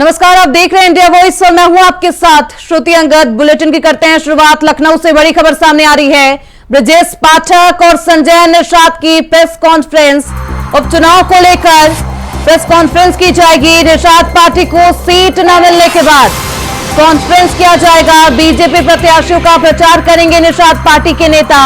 नमस्कार, आप देख रहे हैं इंडिया वॉइस और मैं हूं आपके साथ श्रुति अंगद। बुलेटिन की करते हैं शुरुआत। लखनऊ से बड़ी खबर सामने आ रही है। ब्रजेश पाठक और संजय निषाद की प्रेस कॉन्फ्रेंस। उपचुनाव को लेकर प्रेस कॉन्फ्रेंस की जाएगी। निषाद पार्टी को सीट न मिलने के बाद कॉन्फ्रेंस किया जाएगा। बीजेपी प्रत्याशियों का प्रचार करेंगे निषाद पार्टी के नेता।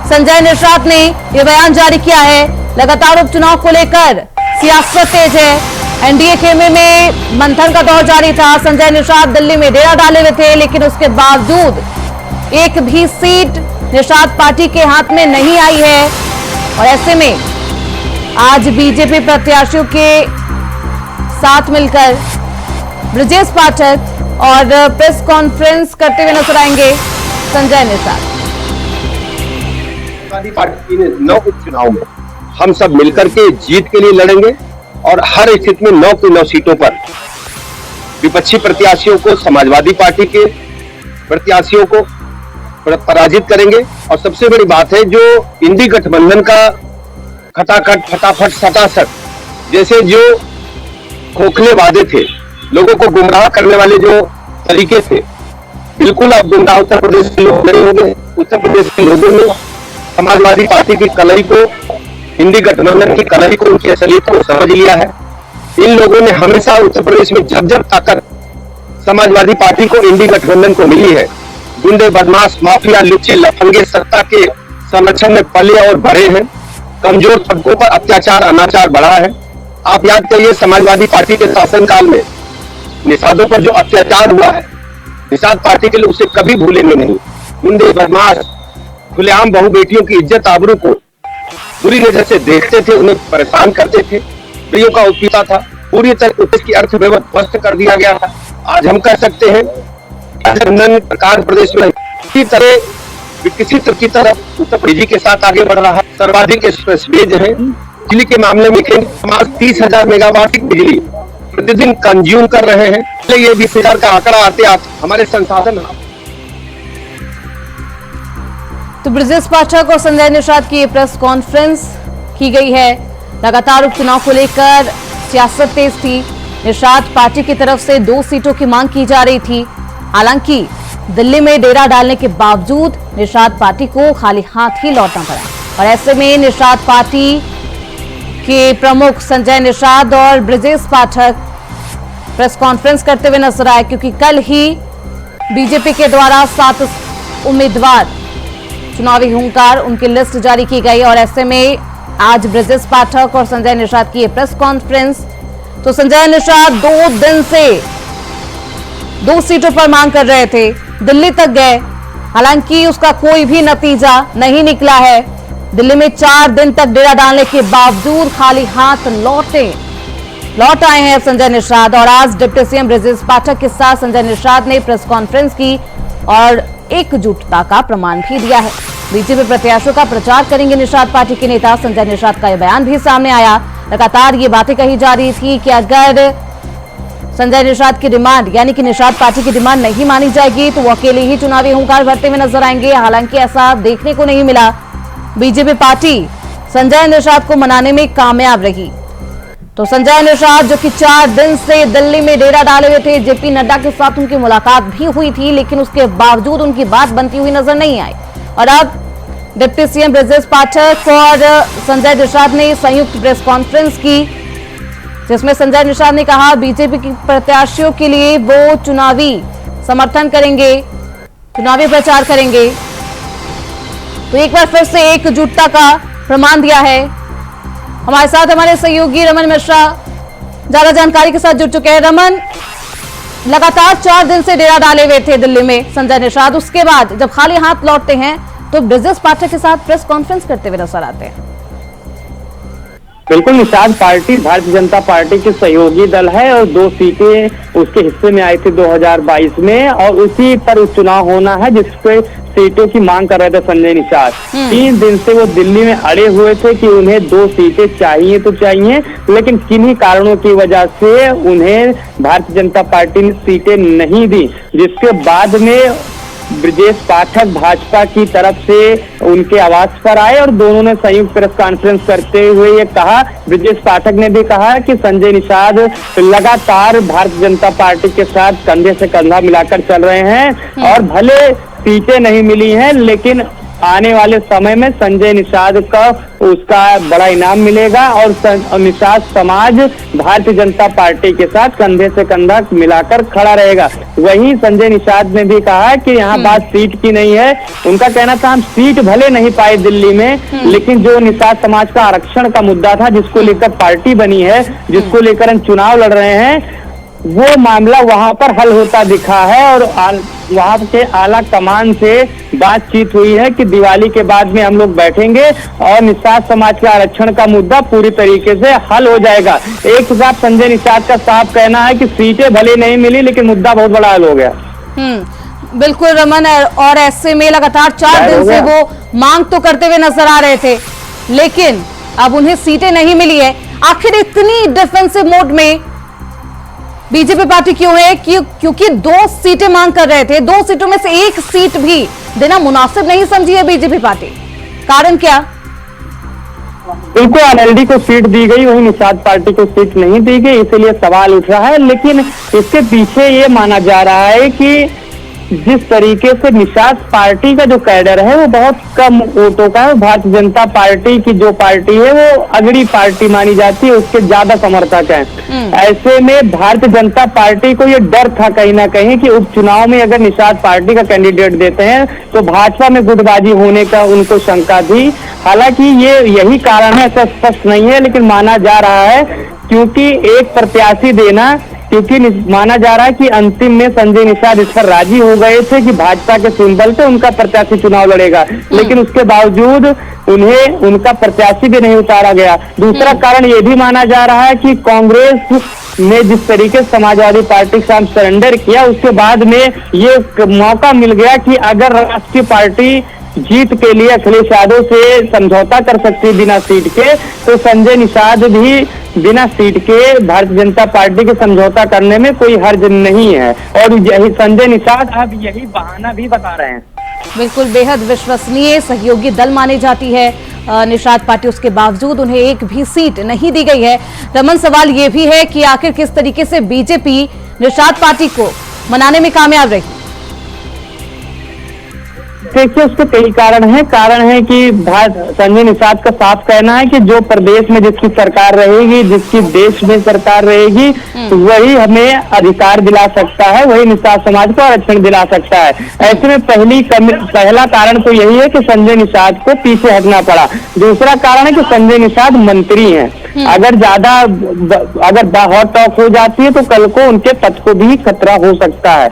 संजय निषाद ने यह बयान जारी किया है। लगातार उपचुनाव को लेकर सियासत तेज है। एनडीए खेमे में मंथन का दौर जारी था। संजय निषाद दिल्ली में डेरा डाले हुए थे, लेकिन उसके बावजूद एक भी सीट निषाद पार्टी के हाथ में नहीं आई है। और ऐसे में आज बीजेपी प्रत्याशियों के साथ मिलकर ब्रजेश पाठक और प्रेस कॉन्फ्रेंस करते हुए नजर आएंगे संजय निषाद। पार्टी ने 9 उपचुनाव में हम सब मिलकर के जीत के लिए लड़ेंगे और हर स्थिति में 9 की 9 सीटों पर विपक्षी प्रत्याशियों को, समाजवादी पार्टी के प्रत्याशियों को पराजित करेंगे। और सबसे बड़ी बात है, जो इंडी गठबंधन का खटाखट फटाफट सटासट जैसे जो खोखले वादे थे, लोगों को गुमराह करने वाले जो तरीके थे, बिल्कुल अब गुमराह उत्तर प्रदेश के लोग नहीं होंगे। उत्तर प्रदेश के लोगों ने समाजवादी पार्टी की कलई को, इंडी गठबंधन की कलई को, उनकी असलियत को समझ लिया है। इन लोगों ने हमेशा उत्तर प्रदेश में जब जब ताकत समाजवादी पार्टी को, इंडी गठबंधन को मिली है, गुंडे, बदमाश, माफिया, लुच्चे, लफंगे सत्ता के संरक्षण में पले और बढ़े हैं। कमजोर तबकों पर अत्याचार, अनाचार बढ़ा है। आप याद करिए, समाजवादी पार्टी के शासनकाल में निषादों पर जो अत्याचार हुआ है, निषाद पार्टी के लोग उसे कभी भूलेंगे नहीं। गुंडे, बदमाश खुलेआम बहू बेटियों की इज्जत आबरू को पूरी नजर से देखते थे, उन्हें परेशान करते थे, प्रियों का उपीता था। पूरी तरह देश की अर्थव्यवस्था ध्वस्त कर दिया गया था। आज हम कह सकते हैं सरकार प्रदेश में इसी तरह विकसित की तरफ उत्तर प्रदेश के साथ आगे बढ़ रहा है। सर्वाधिक एक्सप्रेसवेज है। बिजली के मामले में 30,000 मेगावाट की बिजली प्रतिदिन कंज्यूम कर रहे हैं। ये 20,000 का आंकड़ा आते हमारे संसाधन। तो ब्रजेश पाठक और संजय निषाद की प्रेस कॉन्फ्रेंस की गई है। लगातार उपचुनाव को लेकर सियासत तेज थी। निषाद पार्टी की तरफ से 2 सीटों की मांग की जा रही थी। हालांकि दिल्ली में डेरा डालने के बावजूद निषाद पार्टी को खाली हाथ ही लौटना पड़ा। और ऐसे में निषाद पार्टी के प्रमुख संजय निषाद और ब्रजेश पाठक प्रेस कॉन्फ्रेंस करते हुए नजर आए, क्योंकि कल ही बीजेपी के द्वारा 7 उम्मीदवार चुनावी हुंकार, उनकी लिस्ट जारी की गई। और ऐसे में आज ब्रजेश पाठक और संजय निषाद की प्रेस कॉन्फ्रेंस। तो संजय निषाद 2 दिन से 2 सीटों पर मांग कर रहे थे, दिल्ली तक गए, हालांकि उसका कोई भी नतीजा नहीं निकला है। दिल्ली में 4 दिन तक डेरा डालने के बावजूद खाली हाथ लौट आए हैं संजय निषाद। और आज डिप्टी सीएम ब्रजेश पाठक के साथ संजय निषाद ने प्रेस कॉन्फ्रेंस की और एकजुटता का प्रमाण भी दिया है। बीजेपी प्रत्याशियों का प्रचार करेंगे निषाद पार्टी के नेता। संजय निषाद का यह बयान भी सामने आया। लगातार ये बातें कही जा रही थी कि अगर संजय निषाद की डिमांड, यानी कि निषाद पार्टी की डिमांड नहीं मानी जाएगी तो वो अकेले ही चुनावी हुंकार भरते हुए नजर आएंगे। हालांकि ऐसा देखने को नहीं मिला। बीजेपी पार्टी संजय निषाद को मनाने में कामयाब रही। तो संजय निषाद, जो कि 4 दिन से दिल्ली में डेरा डाले हुए थे, जेपी नड्डा के साथ उनकी मुलाकात भी हुई थी, लेकिन उसके बावजूद उनकी बात बनती हुई नजर नहीं आई। और अब डिप्टी सीएम ब्रजेश पाठक और संजय निषाद ने संयुक्त प्रेस कॉन्फ्रेंस की, जिसमें संजय निषाद ने कहा बीजेपी के प्रत्याशियों के लिए वो चुनावी समर्थन करेंगे, चुनावी प्रचार करेंगे। तो एक बार फिर से एकजुटता का प्रमाण दिया है। हमारे साथ हमारे सहयोगी रमन मिश्रा ज्यादा जानकारी के साथ जुड़ चुके हैं। रमन, लगातार 4 दिन से डेरा डाले हुए थे दिल्ली में संजय निषाद, उसके बाद जब खाली हाथ लौटते हैं तो ब्रजेश पाठक के साथ प्रेस कॉन्फ्रेंस करते हुए नजर आते हैं। बिल्कुल, निषाद पार्टी भारतीय जनता पार्टी की सहयोगी दल है और 2 सीटें उसके हिस्से में आई थी 2022 में, और उसी पर उपचुनाव होना है जिसपे सीटों की मांग कर रहे थे संजय निषाद। 3 दिन से वो दिल्ली में अड़े हुए थे कि उन्हें 2 सीटें चाहिए तो चाहिए, लेकिन किन्हीं कारणों की वजह से उन्हें भारतीय जनता पार्टी ने सीटें नहीं दी, जिसके बाद में ब्रजेश पाठक भाजपा की तरफ से उनके आवास पर आए और दोनों ने संयुक्त प्रेस कॉन्फ्रेंस करते हुए ये कहा, ब्रजेश पाठक ने भी कहा कि संजय निषाद लगातार भारतीय जनता पार्टी के साथ कंधे से कंधा मिलाकर चल रहे हैं और भले सीटें नहीं मिली हैं लेकिन आने वाले समय में संजय निषाद का उसका बड़ा इनाम मिलेगा और निषाद समाज भारतीय जनता पार्टी के साथ कंधे से कंधा मिलाकर खड़ा रहेगा। वहीं संजय निषाद ने भी कहा कि यहाँ बात सीट की नहीं है। उनका कहना था हम सीट भले नहीं पाए दिल्ली में, लेकिन जो निषाद समाज का आरक्षण का मुद्दा था जिसको लेकर पार्टी बनी है, जिसको लेकर हम चुनाव लड़ रहे हैं, वो मामला वहां पर हल होता दिखा है और वहां के आला कमान से बातचीत हुई है कि दिवाली के बाद में हम लोग बैठेंगे और निषाद समाज के आरक्षण का मुद्दा पूरी तरीके से हल हो जाएगा। एक हिसाब संजय निषाद का साफ कहना है कि सीटें भले नहीं मिली लेकिन मुद्दा बहुत बड़ा हल हो गया। बिल्कुल रमन, और ऐसे में लगातार 4 दिन से वो मांग तो करते हुए नजर आ रहे थे लेकिन अब उन्हें सीटें नहीं मिली है। आखिर इतनी डिफेंसिव मोड में बीजेपी पार्टी क्यों है? क्योंकि 2 सीटें मांग कर रहे थे, 2 सीटों में से 1 सीट भी देना मुनासिब नहीं समझी है बीजेपी पार्टी। कारण क्या? उनको एनएलडी को सीट दी गई, वही निषाद पार्टी को सीट नहीं दी गई, इसीलिए सवाल उठ रहा है। लेकिन इसके पीछे ये माना जा रहा है कि जिस तरीके से निषाद पार्टी का जो कैडर है वो बहुत कम वोटों का है। भारतीय जनता पार्टी की जो पार्टी है वो अगड़ी पार्टी मानी जाती है, उसके ज्यादा समर्थक हैं। ऐसे में भारतीय जनता पार्टी को ये डर था कहीं ना कहीं कि उपचुनाव में अगर निषाद पार्टी का कैंडिडेट देते हैं तो भाजपा में गुटबाजी होने का उनको शंका थी। हालांकि ये यही कारण है, ऐसा स्पष्ट नहीं है लेकिन माना जा रहा है क्योंकि एक प्रत्याशी देना, क्योंकि माना जा रहा है कि अंतिम में संजय निषाद इस पर राजी हो गए थे कि भाजपा के सिंबल से उनका प्रत्याशी चुनाव लड़ेगा, लेकिन उसके बावजूद उन्हें उनका प्रत्याशी भी नहीं उतारा गया। दूसरा कारण ये भी माना जा रहा है कि कांग्रेस ने जिस तरीके से समाजवादी पार्टी के साथ सरेंडर किया उसके बाद में ये मौका मिल गया कि अगर राष्ट्रीय पार्टी जीत के लिए अखिलेश यादव से समझौता कर सकती है बिना सीट के, तो संजय निषाद भी बिना सीट के भारतीय जनता पार्टी के समझौता करने में कोई हर्ज नहीं है। और यही संजय निषाद अब यही बहाना भी बता रहे हैं। बिल्कुल बेहद विश्वसनीय सहयोगी दल मानी जाती है निषाद पार्टी, उसके बावजूद उन्हें एक भी सीट नहीं दी गई है। रमन, सवाल ये भी है कि आखिर किस तरीके से बीजेपी निषाद पार्टी को मनाने में कामयाब रही? देखिए उसके कई कारण है कि संजय निषाद का साफ कहना है कि जो प्रदेश में जिसकी सरकार रहेगी, जिसकी देश में सरकार रहेगी, वही हमें अधिकार दिला सकता है, वही निषाद समाज को आरक्षण दिला सकता है। ऐसे में पहला कारण तो यही है कि संजय निषाद को पीछे हटना पड़ा। दूसरा कारण है कि संजय निषाद मंत्री हैं, अगर हॉट टॉक हो जाती है तो कल को उनके पद को भी खतरा हो सकता है।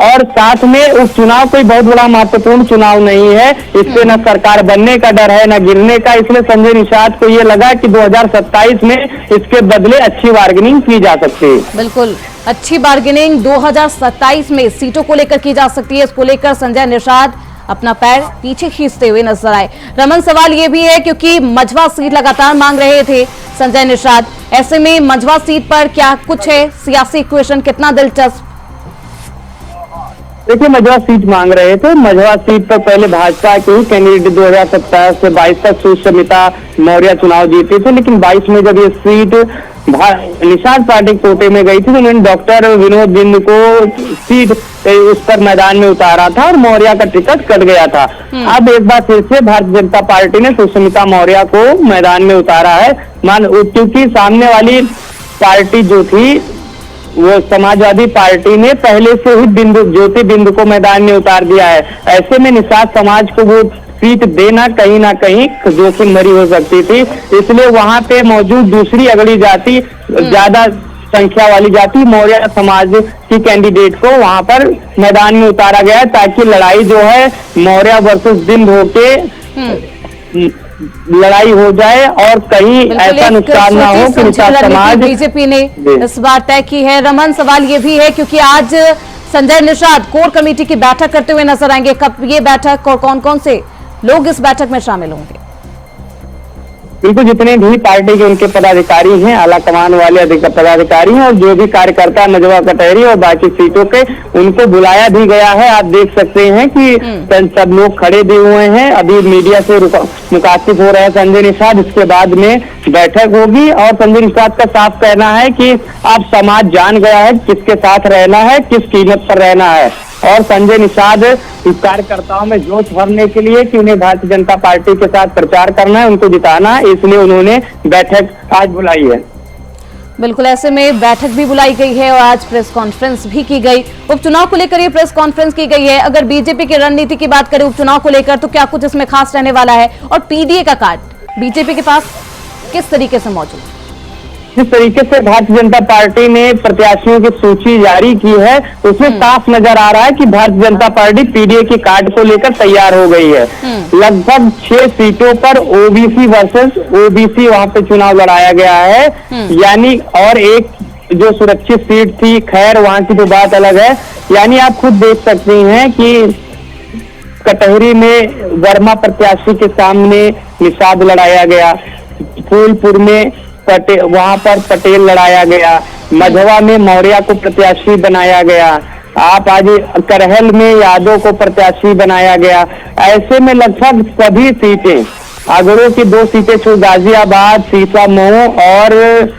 और साथ में उस चुनाव कोई बहुत बड़ा महत्वपूर्ण चुनाव नहीं है, इससे न सरकार बनने का डर है न गिरने का, इसलिए संजय निषाद को ये लगा कि 2027 में इसके बदले अच्छी बार्गेनिंग की जा सकती है। बिल्कुल, अच्छी बार्गेनिंग 2027 में सीटों को लेकर की जा सकती है। इसको लेकर संजय निषाद अपना पैर पीछे खींचते हुए नजर आए। रमन, सवाल ये भी है क्योंकि मझवा सीट लगातार मांग रहे थे संजय निषाद, ऐसे में मझवा सीट पर क्या कुछ है सियासी इक्वेशन, कितना दिलचस्प? देखिए मझवा सीट मांग रहे थे, मझवा सीट पर पहले भाजपा के ही कैंडिडेट 2017 से 22 तक सुष्मिता मौर्य चुनाव जीते थे, लेकिन 22 में जब ये सीट निषाद पार्टी कोटे में गई थी तो उन्होंने डॉक्टर विनोद बिंद को सीट उस पर मैदान में उतारा था और मौर्य का टिकट कट गया था। अब एक बार फिर से भारतीय जनता पार्टी ने सुष्मिता मौर्य को मैदान में उतारा है, क्योंकि सामने वाली पार्टी जो थी वो समाजवादी पार्टी ने पहले से ही ज्योति बिंदु को मैदान में उतार दिया है। ऐसे में निषाद समाज को वो सीट देना कहीं ना कहीं जोखिम भरी हो सकती थी, इसलिए वहां पे मौजूद दूसरी अगड़ी जाति, ज्यादा संख्या वाली जाति मौर्य समाज की कैंडिडेट को वहां पर मैदान में उतारा गया ताकि लड़ाई जो है मौर्य वर्सेस बिंद होके लड़ाई हो जाए और कहीं ऐसा नुकसान ना हो कि निषाद समाज। बीजेपी ने इस बार तय की है। रमन, सवाल ये भी है क्योंकि आज संजय निषाद कोर कमेटी की बैठक करते हुए नजर आएंगे, कब ये बैठक और कौन कौन से लोग इस बैठक में शामिल होंगे? बिल्कुल, जितने भी पार्टी के उनके पदाधिकारी हैं, आला कमान वाले अधिक पदाधिकारी हैं और जो भी कार्यकर्ता नजवा कटहरी और बाकी सीटों के, उनको बुलाया भी गया है। आप देख सकते हैं कि सब लोग खड़े भी हुए हैं। अभी मीडिया से मुखातिब हो रहे हैं संजय निषाद, इसके बाद में बैठक होगी और संजय निषाद का साफ कहना है कि अब समाज जान गया है किसके साथ रहना है, किस कीमत पर रहना है। और संजय निषाद कार्यकर्ताओं में जोश भरने के लिए कि उन्हें भारतीय जनता पार्टी के साथ प्रचार करना है, उनको जिताना है, इसलिए उन्होंने बैठक आज बुलाई है। बिल्कुल, ऐसे में बैठक भी बुलाई गई है और आज प्रेस कॉन्फ्रेंस भी की गई। उपचुनाव को लेकर ये प्रेस कॉन्फ्रेंस की गई है। अगर बीजेपी की रणनीति की बात करें उपचुनाव को लेकर, तो क्या कुछ इसमें खास रहने वाला है? और पीडीए का कार्ड बीजेपी के पास किस तरीके से मौजूद? जिस तरीके से भारतीय जनता पार्टी ने प्रत्याशियों की सूची जारी की है, उसमें साफ नजर आ रहा है कि भारतीय जनता पार्टी पीडीए की कार्ड को लेकर तैयार हो गई है। लगभग 6 सीटों पर ओबीसी वर्सेस ओबीसी वहां पे चुनाव लड़ाया गया है, यानी और एक जो सुरक्षित सीट थी, खैर वहां की तो बात अलग है। यानी आप खुद देख सकती हैं कि कटहरी में वर्मा प्रत्याशी के सामने निषाद लड़ाया गया, फूलपुर में वहां पर पटेल लड़ाया गया, मझवा में मौर्य को प्रत्याशी बनाया गया, आप आज करहल में यादव को प्रत्याशी बनाया गया। ऐसे में लगभग सभी सीटें, आगरों की 2 सीटें छोड़ गाजियाबाद, सीतामऊ और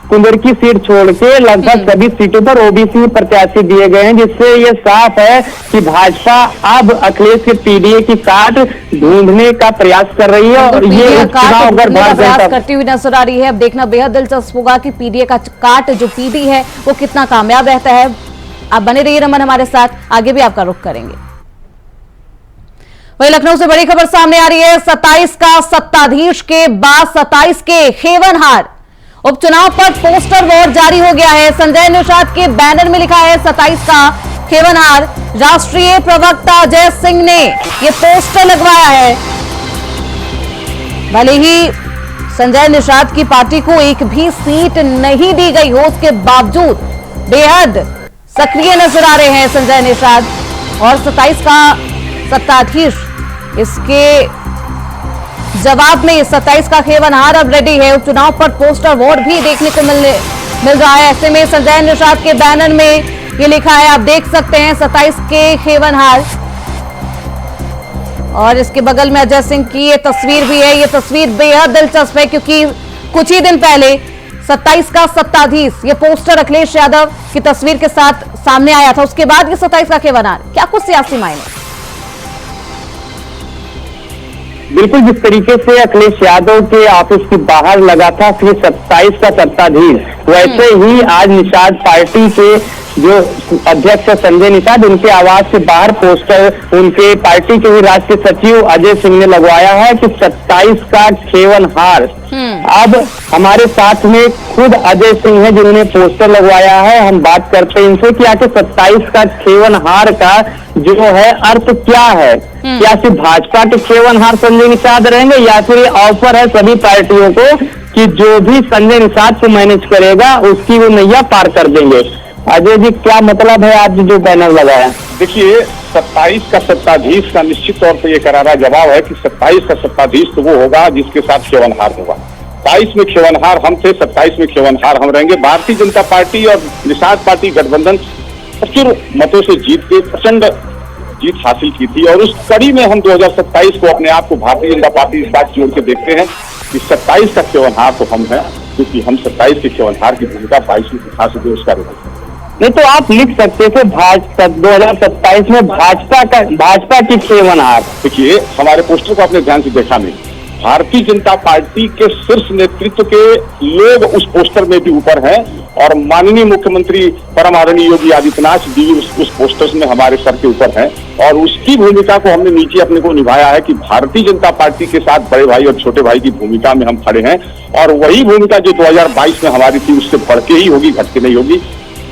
कुंदर की सीट छोड़ के लगभग सभी सीटों पर ओबीसी प्रत्याशी दिए गए हैं, जिससे ये साफ है कि भाजपा अब अखिलेश के पीडीए की कार्ड ढूंढने का प्रयास कर रही है और ये चुनाव अगर प्रयास करती हुई नजर आ रही है। अब देखना बेहद दिलचस्प होगा कि पीडीए का कार्ड जो पीडी है वो कितना कामयाब रहता है। आप बने रहिए रमन हमारे साथ, आगे भी आपका रुख करेंगे। वही लखनऊ से बड़ी खबर सामने आ रही है। 27 का सत्ताधीश के बाद 27 के खेवनहार उपचुनाव पर पोस्टर वॉर जारी हो गया है। संजय निषाद के बैनर में लिखा है 27 का खेवनहार। राष्ट्रीय प्रवक्ता अजय सिंह ने यह पोस्टर लगवाया है। भले ही संजय निषाद की पार्टी को एक भी सीट नहीं दी गई हो, उसके बावजूद बेहद सक्रिय नजर आ रहे हैं संजय निषाद। और 27 का सत्ताधीश, इसके जवाब में 27 का खेवनहार अब रेडी है। उपचुनाव पर पोस्टर वोट भी देखने को मिल रहा है। ऐसे में संजय निषाद के बैनर में ये लिखा है, आप देख सकते हैं 27 के खेवनहार। और इसके बगल में अजय सिंह की ये तस्वीर भी है। ये तस्वीर बेहद दिलचस्प है क्योंकि कुछ ही दिन पहले 27 का सत्ताधीश, ये पोस्टर अखिलेश यादव की तस्वीर के साथ सामने आया था। उसके बाद ये 27 का खेवनहार, क्या कुछ सियासी मायने? बिल्कुल, जिस तरीके से अखिलेश यादव के ऑफिस के बाहर लगा था फिर 27 का सत्ताधीश, वैसे ही आज निषाद पार्टी के जो अध्यक्ष संजय निषाद, उनके आवास के बाहर पोस्टर उनके पार्टी के ही राष्ट्रीय सचिव अजय सिंह ने लगवाया है कि 27 का खेवनहार। अब हमारे साथ में खुद अजय सिंह है जिन्होंने पोस्टर लगवाया है। हम बात करते हैं इनसे कि आखिर 27 का खेवनहार का जो है अर्थ क्या है। क्या सिर्फ भाजपा के खेवनहार संजय निषाद रहेंगे या फिर ये ऑफर है सभी पार्टियों को कि जो भी संजय निषाद को मैनेज करेगा उसकी वो नैया पार कर देंगे। अजय जी, क्या मतलब है आज जो बैनर लगाया? देखिए, 27 का सत्ताधीश का निश्चित तौर पर यह करारा जवाब है कि 27 का सत्ताधीश तो वो होगा जिसके साथ खेवनहार होगा। 22 में खेवनहार हम थे, 27 में खेवनहार हम रहेंगे। भारतीय जनता पार्टी और निषाद पार्टी गठबंधन प्रचुर मतों से जीत के प्रचंड जीत हासिल की थी और उस कड़ी में हम 2027 को अपने आप को भारतीय जनता पार्टी के साथ जोड़ के देखते हैं कि 27 का खेवनहार तो हम हैं, क्योंकि हम 27 के खेवनहार की भूमिका 22वीं प्रथा से देश का नहीं तो आप लिख सकते थे 2027 में भाजपा की खेवनहार। देखिए, हमारे पोस्टर को आपने ध्यान से देखा नहीं, भारतीय जनता पार्टी के शीर्ष नेतृत्व के लोग उस पोस्टर में भी ऊपर हैं और माननीय मुख्यमंत्री परम आदरणीय योगी आदित्यनाथ जी उस पोस्टर में हमारे सर के ऊपर हैं और उसकी भूमिका को हमने नीचे अपने को निभाया है कि भारतीय जनता पार्टी के साथ बड़े भाई और छोटे भाई की भूमिका में हम खड़े हैं और वही भूमिका जो 2022 में हमारी थी उससे बढ़ के ही होगी, घट के नहीं होगी।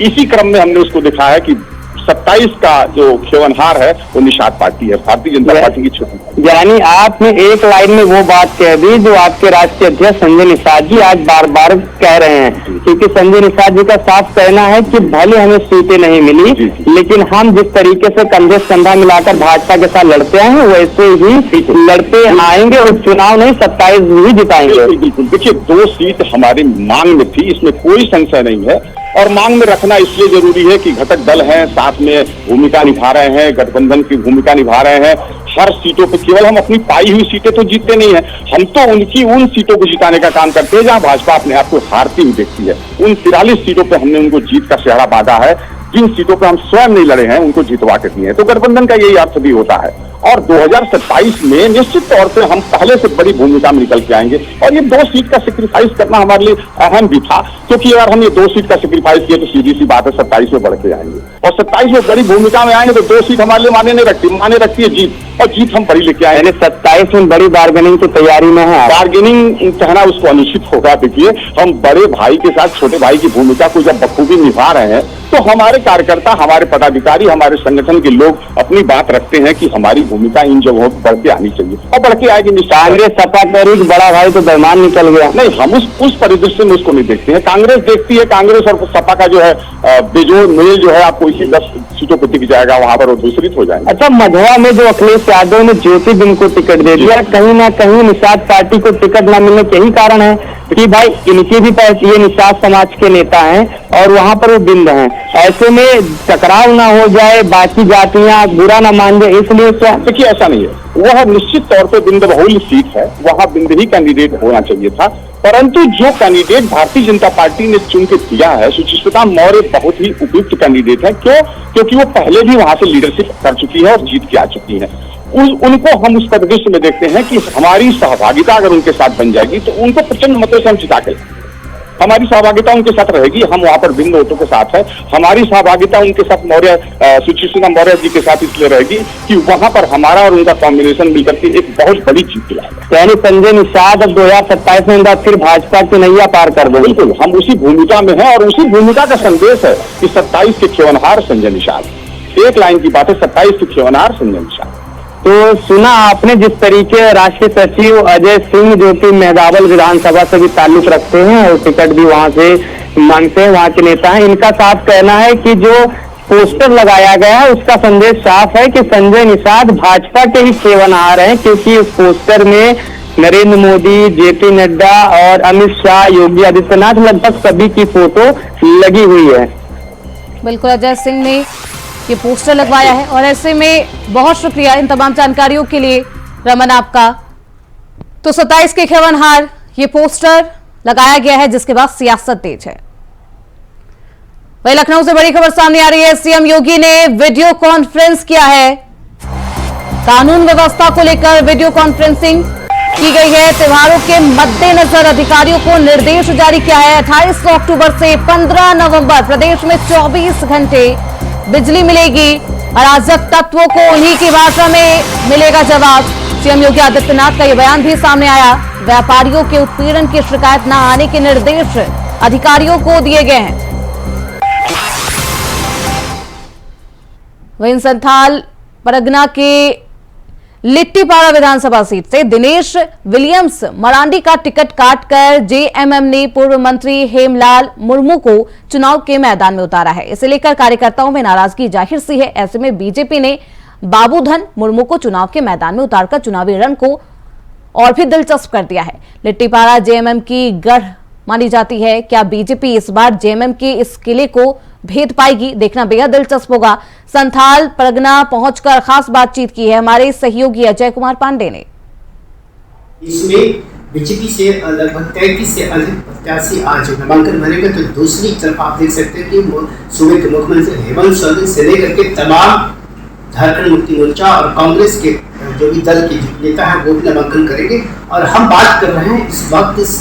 इसी क्रम में हमने उसको दिखाया है कि 27 का जो खेवनहार है वो निषाद पार्टी है, भारतीय जनता पार्टी की छोटी। यानी आपने एक लाइन में वो बात कह दी जो आपके राष्ट्रीय अध्यक्ष संजय निषाद जी आज बार बार कह रहे हैं, क्योंकि संजय निषाद जी का साफ कहना है कि भले हमें सीटें नहीं मिली, लेकिन हम जिस तरीके से कंधे से कंधा मिलाकर भाजपा के साथ लड़ते हैं वैसे ही लड़ते आएंगे और चुनाव नहीं 27 भी जिताएंगे। बिल्कुल, देखिए 2 सीट हमारी मांग में थी, इसमें कोई संशय नहीं है, और मांग में रखना इसलिए जरूरी है कि घटक दल हैं, साथ में भूमिका निभा रहे हैं, गठबंधन की भूमिका निभा रहे हैं। हर सीटों पे केवल हम अपनी पाई हुई सीटें तो जीतते नहीं है, हम तो उनकी उन सीटों को जिताने का काम करते हैं जहां भाजपा अपने आप को हारती हुई देखती है। उन 43 सीटों पे हमने उनको जीत का सेहरा बांधा है, जिन सीटों पे हम स्वयं नहीं लड़े हैं उनको जितवा के दिए हैं। तो गठबंधन का यही अर्थ भी होता है, और 2027 में निश्चित तौर पे हम पहले से बड़ी भूमिका में निकल के आएंगे, और ये 2 सीट का सेक्रीफाइस करना हमारे लिए अहम भी था, क्योंकि अगर हम ये 2 सीट का सेक्रीफाइस किए तो सीधी सी बात है 27 में बढ़ के आएंगे, और 27 में बड़ी भूमिका में आएंगे तो 2 सीट हमारे लिए माने रखती है जीत, और जीत हम बड़ी लेके आएंगे। 27 में बड़ी बार्गेनिंग की तैयारी में है। बार्गेनिंग कहना उसको अनिश्चित होगा। देखिए, हम बड़े भाई के साथ छोटे भाई की भूमिका को जब बखूबी निभा रहे हैं तो हमारे कार्यकर्ता, हमारे पदाधिकारी, हमारे संगठन के लोग अपनी बात रखते हैं कि हमारी भूमिका इन जगहों पर बढ़ के आनी चाहिए, और बढ़ के आएगी। कांग्रेस सपा करी बड़ा भाई तो बेईमान निकल गया। नहीं, हम उस परिदृश्य में उसको नहीं देखते हैं। कांग्रेस देखती है, कांग्रेस और सपा का जो है बेजोड़ मेल जो है आपको इसी 10 सीटों पर टिक जाएगा, वहां पर वो दूसरित हो जाएंगे। अच्छा, मझवा में जो अखिलेश यादव ने ज्योति बिंद को टिकट दे दिया, कहीं ना कहीं निषाद पार्टी को टिकट न मिलने के यही कारण है कि भाई इनकी भी ये निषाद समाज के नेता हैं और वहां पर वो बिंद हैं, ऐसे में टकराव ना हो जाए, बाकी जातियां बुरा ना मान जाए, इसलिए क्या? देखिए, ऐसा नहीं है, वह निश्चित तौर पे बिंद बहुल सीट है, वहां बिंद ही कैंडिडेट होना चाहिए था, परंतु जो कैंडिडेट भारतीय जनता पार्टी ने चुन के दिया है, सुचिस्मिता मौर्य बहुत ही उपयुक्त कैंडिडेट है। क्यों? क्योंकि वो पहले भी वहां से लीडरशिप कर चुकी है और जीत के आ चुकी है। उनको हम उस परिदृश्य में देखते हैं कि हमारी सहभागिता अगर उनके साथ बन जाएगी तो उनको प्रचंड मतों से हम जिता के, हमारी सहभागिता उनके साथ रहेगी। हम वहां पर बिंद वोटों के साथ है, हमारी सहभागिता उनके साथ मौर्य सुचिस्मिता मौर्य जी के साथ इसलिए रहेगी कि वहां पर हमारा और उनका कॉम्बिनेशन मिलकर के एक बहुत बड़ी जीत दिलाएगा। यानी संजय निषाद अब 2027 में फिर भाजपा की नैया पार कर देंगे। बिल्कुल, हम उसी भूमिका में हैं, और उसी भूमिका का संदेश है कि 27 के खेवनहार संजय निषाद। एक लाइन की बात है, 27 के खेवनहार संजय निषाद। तो सुना आपने जिस तरीके राष्ट्रीय सचिव अजय सिंह जो कि मेहदावल विधानसभा से भी ताल्लुक रखते हैं और टिकट भी वहां से मांगते हैं, वहां के नेता हैं, इनका साफ कहना है कि जो पोस्टर लगाया गया है उसका संदेश साफ है कि संजय निषाद भाजपा के ही खेवनहार हैं, क्योंकि उस पोस्टर में नरेंद्र मोदी, जेपी नड्डा और अमित शाह, योगी आदित्यनाथ लगभग सभी की फोटो लगी हुई है। बिल्कुल, अजय सिंह ने ये पोस्टर लगवाया है, और ऐसे में बहुत शुक्रिया इन तमाम जानकारियों के लिए रमन आपका। तो 27 के खेवनहार ये पोस्टर लगाया गया है, जिसके बाद सियासत तेज है। वहीं लखनऊ से बड़ी खबर सामने आ रही है, सीएम योगी ने वीडियो कॉन्फ्रेंस किया है, कानून व्यवस्था को लेकर वीडियो कॉन्फ्रेंसिंग की गई है। त्योहारों के मद्देनजर अधिकारियों को निर्देश जारी किया है। 28 अक्टूबर से 15 नवंबर प्रदेश में 24 घंटे बिजली मिलेगी, अराजक तत्वों को उन्हीं की भाषा में मिलेगा जवाब। सीएम योगी आदित्यनाथ का यह बयान भी सामने आया। व्यापारियों के उत्पीड़न की शिकायत न आने के निर्देश अधिकारियों को दिए गए हैं। वहीं संथाल परगना के लिट्टीपाड़ा विधानसभा सीट से दिनेश विलियम्स मरांडी का टिकट काटकर जेएमएम ने पूर्व मंत्री हेमलाल मुर्मू को चुनाव के मैदान में उतारा है। इसे लेकर कार्यकर्ताओं में नाराजगी जाहिर सी है। ऐसे में बीजेपी ने बाबूधन मुर्मू को चुनाव के मैदान में उतारकर चुनावी रण को और भी दिलचस्प कर दिया है। लिट्टीपाड़ा जेएमएम की गढ़ मानी जाती है। क्या बीजेपी इस बार जेएमएम के इस किले को भेद पाएगी? देखना बेहद दिलचस्प होगा। संथाल परगना पहुंचकर खास बातचीत की है हमारे सहयोगी अजय कुमार पांडे ने। इसमें बीजेपी से लगभग 33 से अधिक प्रत्याशी आज नामांकन भरेंगे। तो दूसरी तरफ आप देख सकते हैं कि सूबे के मुख्यमंत्री हेमंत सोरेन से लेकर के तमाम झारखंड मुक्ति मोर्चा और कांग्रेस के जो भी दल के नेता हैं वो भी नामांकन करेंगे। और हम बात कर रहे हैं इस वक्त इस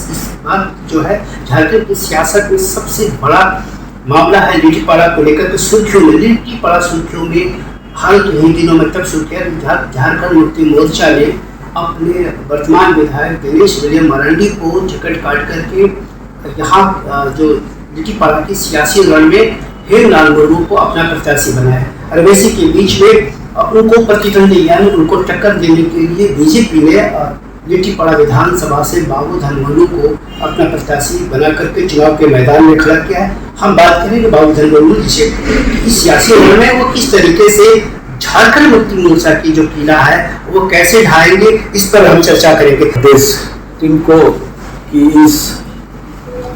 बात जो है झारखंड की सियासत में सबसे बड़ा मामला है लिट्टीपाड़ा को लेकर के सुर्खियों में। लिट्टीपाड़ा सुर्खियों में हाल के ही दिनों में तब सुर्खियां झारखंड मुक्ति मोर्चा ने अपने वर्तमान विधायक दिनेश विलियम मरांडी को टिकट काट करके यहाँ जो लिट्टीपाड़ा की सियासी रण में हेमलाल मुर्मू को अपना प्रत्याशी बनाया और वैसे के बीच में उनको प्रतिद्वंदी यानी उनको टक्कर देने के लिए बीजेपी ने लिट्टीपाड़ा विधानसभा से बाबूधन मुर्मू को अपना प्रत्याशी बना करके चुनाव के मैदान में खड़ा किया है। हम बात करेंगे बाबूधन मुर्मू जिसे इस सियासी उम्र में वो किस तरीके से झारखंड मुक्ति मोर्चा की जो किला है वो कैसे ढाएंगे, इस पर हम चर्चा करेंगे। देश टीम को कि इस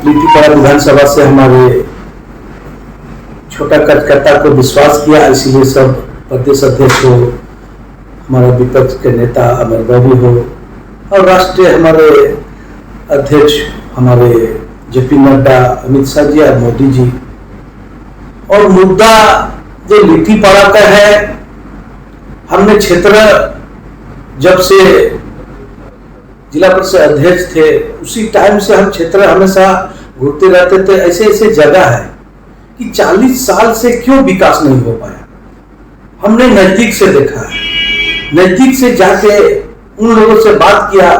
लिट्टीपाड़ा विधानसभा से हमारे छोटा कार्यकर्ता को विश्वास किया, इसीलिए सब प्रदेश अध्यक्ष हो, हमारा विपक्ष के नेता अमर बाबू हो और राष्ट्रीय हमारे अध्यक्ष हमारे जेपी नड्डा, अमित शाह जी और मोदी जी। और मुद्दा जो लिट्टीपाड़ा का है, हमने क्षेत्र जब से जिला परिषद अध्यक्ष थे उसी टाइम से हम क्षेत्र हमेशा घूरते रहते थे। ऐसे ऐसे जगह है कि 40 साल से क्यों विकास नहीं हो पाया, हमने नजदीक से देखा है। नजदीक से जाके उन लोगों से बात किया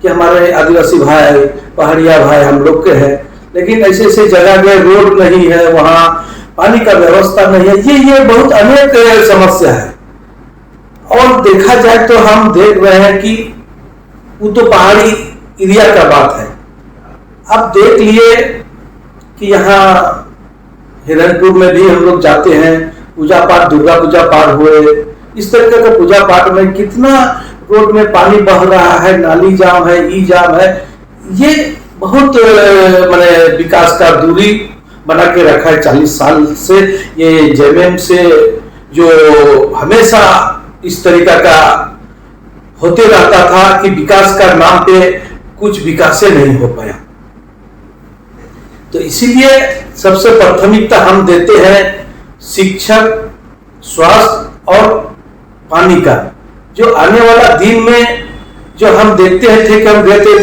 कि हमारे आदिवासी भाई, पहाड़िया भाई हम लोग के हैं, लेकिन ऐसे ऐसे जगह में रोड नहीं है, वहाँ पानी का व्यवस्था नहीं है, ये बहुत अनेक समस्या है। और देखा जाए तो हम देख रहे हैं कि वो तो पहाड़ी एरिया का बात है। अब देख लिए कि यहाँ हिरणपुर में भी हम लोग जाते हैं, पूजा पाठ, दुर्गा पूजा पाठ हुए, इस तरीके का पूजा पाठ में कितना रोड में पानी बह रहा है, नाली जाम है, ई जाम है। ये बहुत माने विकास का दूरी बना के रखा है 40 साल से। ये जेएमएम से जो हमेशा इस तरीका का होते रहता था कि विकास का नाम पे कुछ विकास नहीं हो पाया, तो इसीलिए सबसे प्राथमिकता हम देते हैं शिक्षक, स्वास्थ्य और पानी का। जो आने वाला दिन में जो हम देखते थे कि हम गए थे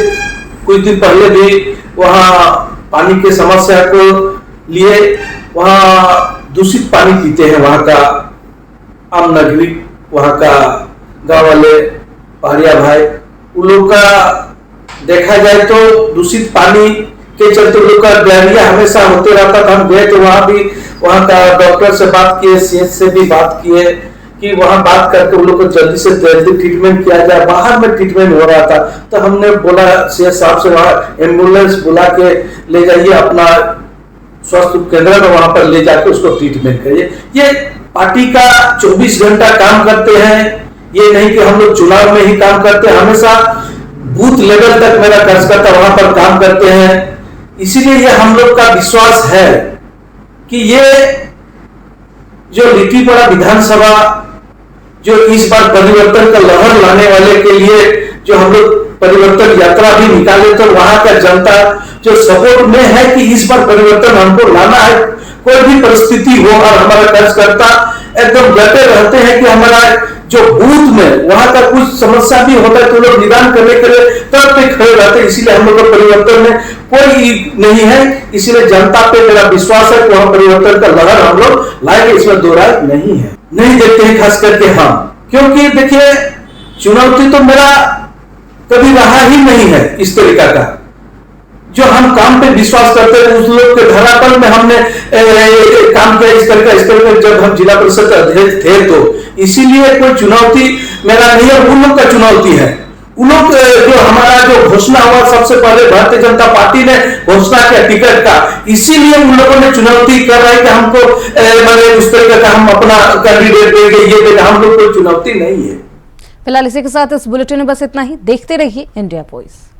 कुछ दिन पहले भी वहाँ पानी के समस्या को लिए, वहाँ दूषित पानी पीते हैं वहाँ का आम नागरिक, वहाँ का गांव वाले पहाड़िया भाई। उन लोग का देखा जाए तो दूषित पानी के चलते लोग का डायरिया हमेशा होते रहता था। हम गए थे वहाँ भी, वहाँ का डॉक्टर से बात किए, सीएच से भी बात किए कि वहाँ बात करके उन लोग को जल्दी से जल्दी ट्रीटमेंट किया जाए। बाहर में ट्रीटमेंट हो रहा था, तो हमने बोला सीएच साहब से वहाँ एम्बुलेंस बुला के ले जाइए अपना स्वास्थ्य केंद्र में, वहां पर ले जाकर उसको ट्रीटमेंट करिए। ये पार्टी का 24 घंटा काम करते हैं, ये नहीं कि हम लोग चुनाव में ही काम करते हैं, हमेशा बूथ लेवल तक मेरा कार्यकर्ता वहां पर काम करते हैं। इसीलिए ये हम लोग का विश्वास है कि ये जो लिट्टीपाड़ा विधानसभा जो इस बार परिवर्तन का लहर लाने वाले के लिए जो हम लोग परिवर्तन यात्रा भी निकाले, तो वहां का जनता जो सपोर्ट में है कि इस बार परिवर्तन हमको लाना है, कोई भी परिस्थिति हो। और हमारा कार्यकर्ता एकदम डटे रहते हैं कि हमारा जो बूथ में वहां का कुछ समस्या भी होता है तो लोग निदान करने के लिए तब पे खड़े रहते हैं। इसीलिए हम लोग का परिवर्तन में कोई नहीं है, इसीलिए जनता पे मेरा विश्वास है कि वहां परिवर्तन का लहर हम लोग लाएंगे, इसमें दो राय नहीं है। नहीं देखते हैं खास करके हम, क्योंकि देखिए चुनौती तो मेरा कभी रहा ही नहीं है इस तरीका का। जो हम काम पे विश्वास करते हैं उस लोग के धरातल में हमने काम किया इस तरह जब हम जिला परिषद अध्यक्ष थे, तो इसीलिए कोई चुनौती मेरा नहीं है, उन लोग का चुनौती है। उन लोग जो हमारा जो घोषणा हुआ सबसे पहले भारतीय जनता पार्टी ने घोषणा किया टिकट का, इसीलिए उन लोगों ने चुनौती कर रहा है कि हमको मैंने उस तरह का हम अपना कैंडिडेट देंगे, ये देंगे। हम लोग कोई चुनौती नहीं है। फिलहाल इसी के साथ इस बुलेटिन में बस इतना ही। देखते रहिए इंडिया वॉइस।